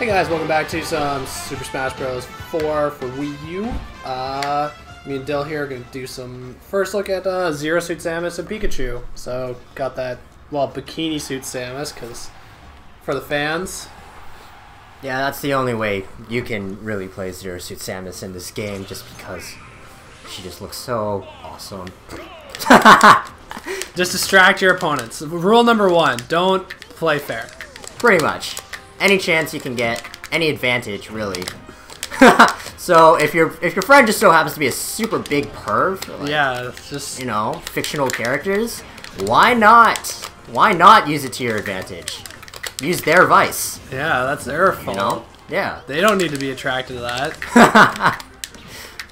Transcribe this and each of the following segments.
Hey guys, welcome back to some Super Smash Bros. 4 for Wii U. Me and Dill here are going to do some first look at Zero Suit Samus and Pikachu. So, got that, well, Bikini Suit Samus, because for the fans. Yeah, that's the only way you can really play Zero Suit Samus in this game, just because she just looks so awesome. Just distract your opponents. Rule number 1, don't play fair. Pretty much. Any chance you can get, any advantage, really. So if your friend just so happens to be a super big perv, like, yeah, it's just, you know, fictional characters, why not? Why not use it to your advantage? Use their vice. Yeah, that's their fault. You know? Yeah. They don't need to be attracted to that.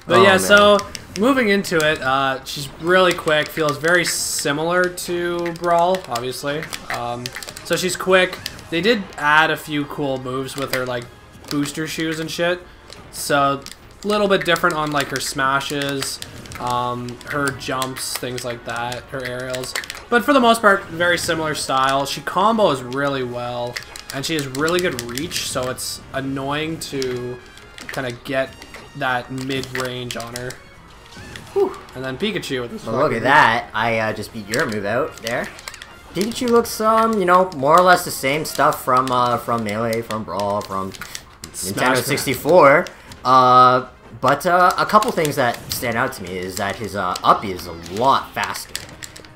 But yeah, man. So moving into it, she's really quick. Feels very similar to Brawl, obviously. So she's quick. They did add a few cool moves with her, like, booster shoes and shit. So, a little bit different on, like, her smashes, her jumps, things like that, her aerials. But for the most part, very similar style. She combos really well, and she has really good reach, so it's annoying to kind of get that mid-range on her. Whew. And then Pikachu with this. Well, look at that. I just beat your move out there. Pikachu looks, you know, more or less the same stuff from Melee, from Brawl, from Nintendo 64. But a couple things that stand out to me is that his up is a lot faster.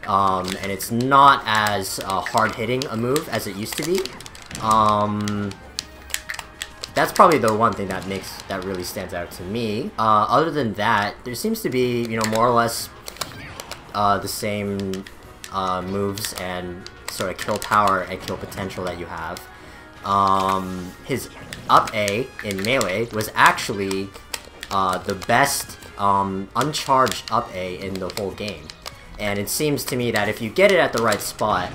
And it's not as hard-hitting a move as it used to be. That's probably the one thing that really stands out to me. Other than that, there seems to be, you know, more or less the same moves and sort of kill power and kill potential that you have. His up A in Melee was actually the best uncharged up A in the whole game. And it seems to me that if you get it at the right spot,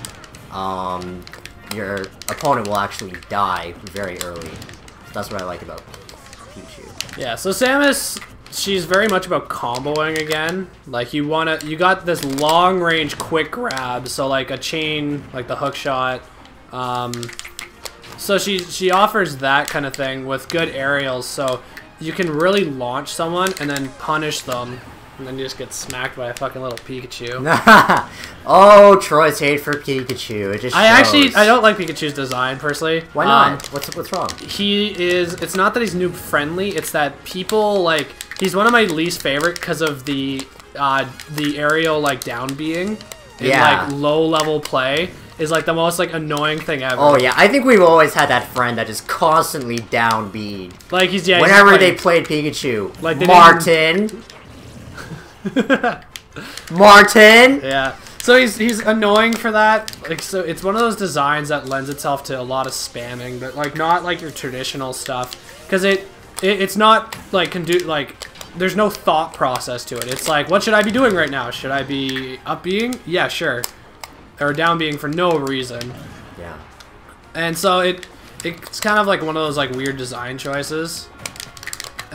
your opponent will actually die very early. So that's what I like about Pikachu. Yeah, so Samus, she's very much about comboing again. Like, you got this long range quick grab, so like a chain, like the hook shot. So she offers that kind of thing with good aerials, so you can really launch someone and then punish them, and then you just get smacked by a fucking little Pikachu. Oh, Troy's hate for Pikachu. It just shows. I don't like Pikachu's design personally. Why not? What's wrong? It's not that he's noob friendly, it's that people, like, he's one of my least favorite because of the aerial, like, down being in, like, low level play is, like, the most, like, annoying thing ever. Oh yeah, I think we've always had that friend that just constantly down beat. Like, whenever they played Pikachu. Like, Martin. Martin. Yeah. So he's annoying for that. Like, so it's one of those designs that lends itself to a lot of spamming, but like not like your traditional stuff, because it's not like there's no thought process to it. It's like, what should I be doing right now? Should I be up being? Yeah, sure. Or down being for no reason. Yeah. And so it's kind of like one of those like weird design choices,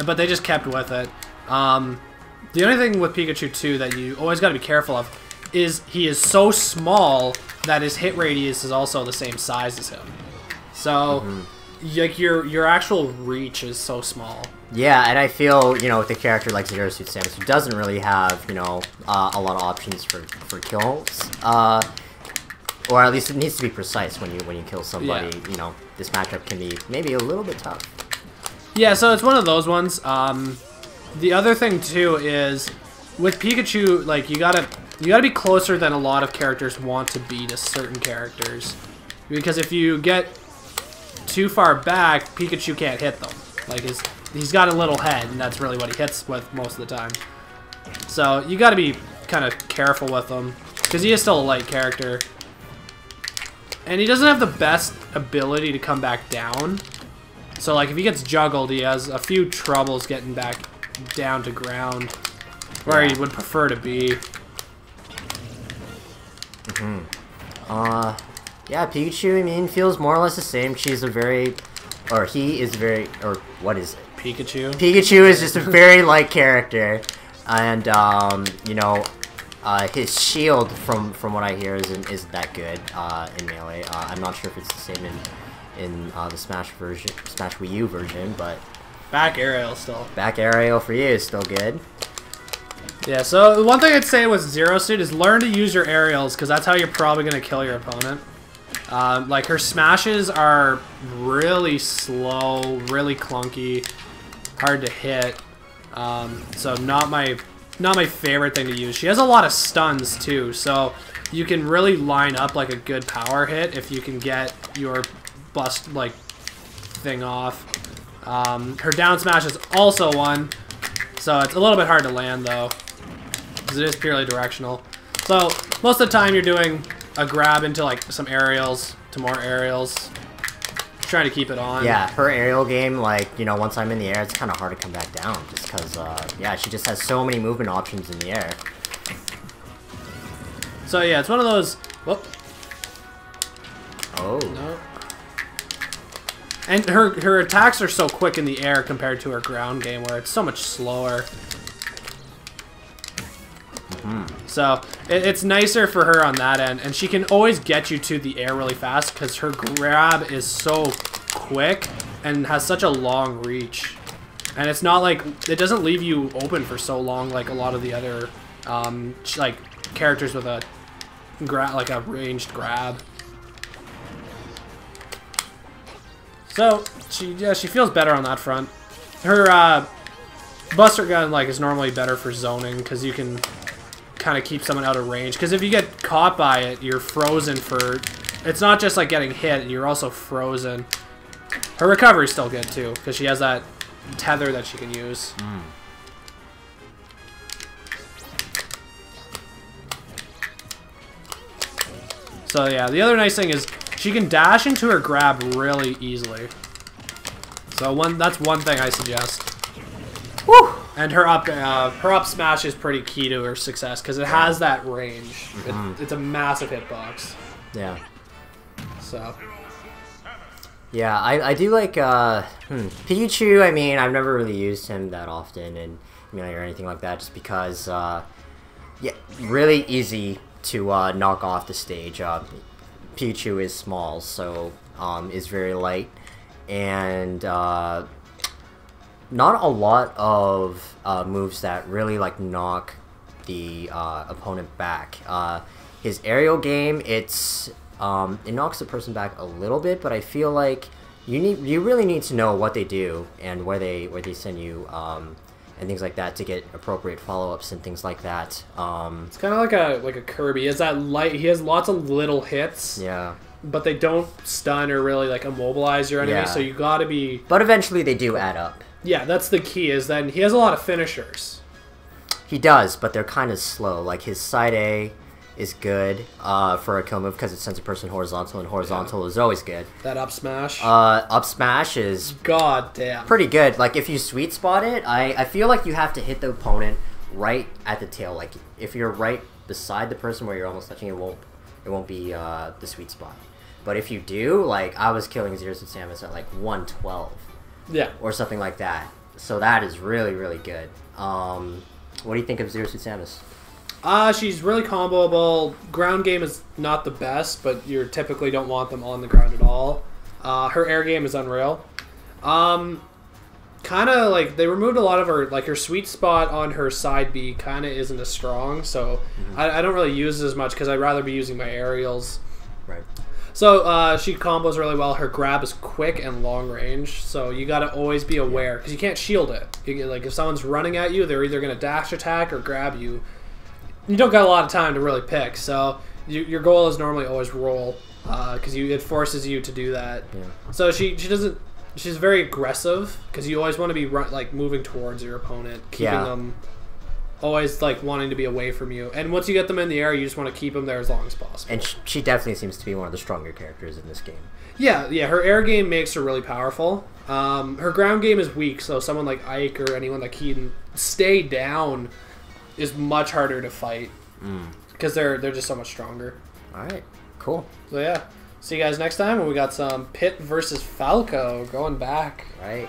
but they just kept with it. The only thing with Pikachu 2 that you always got to be careful of is he is so small that his hit radius is also the same size as him. So, like, your actual reach is so small. Yeah, and I feel, you know, with a character like Zero Suit Samus, who doesn't really have, you know, a lot of options for kills, or at least it needs to be precise when you kill somebody. Yeah. You know, this matchup can be maybe a little bit tough. Yeah, so it's one of those ones. The other thing too is with Pikachu, like, you gotta be closer than a lot of characters want to be to certain characters, because if you get too far back, Pikachu can't hit them. Like, he's got a little head, and that's really what he hits with most of the time. So you gotta be kind of careful with him, because he is still a light character, and he doesn't have the best ability to come back down. So, like, if he gets juggled, he has a few troubles getting back down to ground where he would prefer to be. Yeah, Pikachu, I mean, feels more or less the same. He is very, or what is it? Pikachu? Pikachu is just a very light character, and, you know, his shield, from what I hear, isn't that good, in Melee. I'm not sure if it's the same in the Smash Wii U version, but Back aerial still. back aerial for you is still good. Yeah, so one thing I'd say with Zero Suit is learn to use your aerials, because that's how you're probably going to kill your opponent. Like, her smashes are really slow, really clunky, hard to hit. So not my favorite thing to use. She has a lot of stuns, too, so you can really line up, like, a good power hit if you can get your bust, like, thing off. Her down smash is also one, so it's a little bit hard to land, though, because it is purely directional. So most of the time you're doing a grab into like some aerials, to more aerials, trying to keep it on. Yeah, her aerial game, like, you know, once I'm in the air, it's kind of hard to come back down, just because, yeah, she just has so many movement options in the air. So yeah, it's one of those. Whoop. Oh. No. And her attacks are so quick in the air compared to her ground game, where it's so much slower. So it's nicer for her on that end, and she can always get you to the air really fast because her grab is so quick and has such a long reach. And it's not like, it doesn't leave you open for so long like a lot of the other like characters with a ranged grab. So she feels better on that front. Her Buster Gun is normally better for zoning because you can kind of keep someone out of range. Because if you get caught by it, you're frozen for. It's not just like getting hit; you're also frozen. Her recovery's still good too because she has that tether that she can use. So yeah, the other nice thing is she can dash into her grab really easily. So that's one thing I suggest. Woo! And her up smash is pretty key to her success because it has that range. It's a massive hitbox. Yeah. So. Yeah, I do like Pikachu. I mean, I've never really used him that often, and or anything like that, just because yeah, really easy to knock off the stage. Pikachu is small, so is very light, and not a lot of moves that really knock the opponent back. His aerial game, it knocks the person back a little bit, but I feel like you really need to know what they do and where they send you and things like that to get appropriate follow-ups and things like that. It's kind of like a Kirby. He has that he has lots of little hits. Yeah. But they don't stun or really immobilize your enemy, so you gotta be. But eventually they do add up. Yeah, that's the key. Is then he has a lot of finishers. He does, but they're kind of slow. Like his side A is good for a kill move because it sends a person horizontal, and horizontal is always good. That up smash. Up smash is goddamn pretty good. Like if you sweet spot it, I feel like you have to hit the opponent right at the tail. Like if you're right beside the person where you're almost touching, it won't be the sweet spot. But if you do, like I was killing Zero Suit Samus at 112. Yeah. Or something like that. So that is really, really good. What do you think of Zero Suit Samus? She's really comboable. Ground game is not the best, but you typically don't want them on the ground at all. Her air game is unreal. Kind of they removed a lot of her, her sweet spot on her side B kind of isn't as strong, so I don't really use it as much because I'd rather be using my aerials. Right. So she combos really well. Her grab is quick and long range, so you got to always be aware because you can't shield it. If someone's running at you, they're either going to dash attack or grab you. You don't got a lot of time to really pick, so your goal is normally always roll because it forces you to do that. Yeah. So she doesn't. She's very aggressive because you always want to be moving towards your opponent, keeping them always wanting to be away from you. And once you get them in the air, you just want to keep them there as long as possible. And she definitely seems to be one of the stronger characters in this game. Yeah. Her air game makes her really powerful. Her ground game is weak, so someone like Ike or anyone that can stay down is much harder to fight because they're just so much stronger. All right, cool. So yeah, see you guys next time when we got some Pit versus Falco going back. Right.